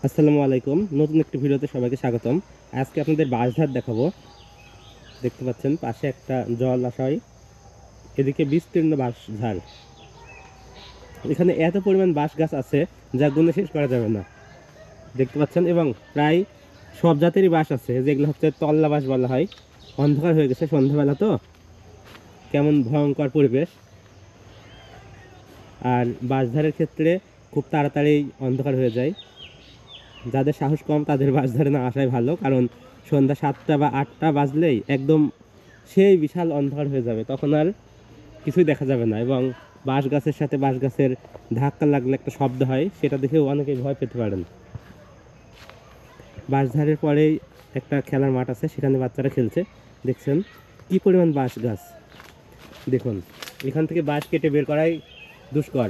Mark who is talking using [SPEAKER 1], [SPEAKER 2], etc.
[SPEAKER 1] আসসালামু আলাইকুম। নতুন একটি ভিডিওতে সবাইকে স্বাগতম। আজকে আপনাদের বাঁশঝাড় দেখাবো। দেখতে পাচ্ছেন পাশে একটা জলাশয়, এদিকে বিস্তীর্ণ বাঁশঝাড়। এখানে এত পরিমাণ বাঁশ গাছ আছে যা গুণে শেষ করা যাবে না। দেখতে পাচ্ছেন, এবং প্রায় সব জাতেরই বাঁশ আছে, যেগুলো হচ্ছে তল্লা বাঁশ বলা হয়। অন্ধকার হয়ে গেছে, সন্ধ্যাবেলা তো কেমন ভয়ঙ্কর পরিবেশ। আর বাঁশঝাড়ের ক্ষেত্রে খুব তাড়াতাড়ি অন্ধকার হয়ে যায়। যাদের সাহস কম তাদের বাঁশঝাড়ে না আসাই ভালো, কারণ সন্ধ্যা 7টা বা 8টা বাজলেই একদম সেই বিশাল অন্ধকার হয়ে যাবে, তখন আর কিছুই দেখা যাবে না। এবং বাঁশ গাছের সাথে বাঁশ গাছের ধাক্কা লাগলে একটা শব্দ হয়, সেটা দেখেও অনেকেই ভয় পেতে পারেন। বাঁশঝাড়ের পরেই একটা খেলার মাঠ আছে, সেখানে বাচ্চারা খেলছে। দেখছেন কি পরিমাণ বাঁশ গাছ। দেখুন, এখান থেকে বাঁশ কেটে বের করাই দুষ্কর।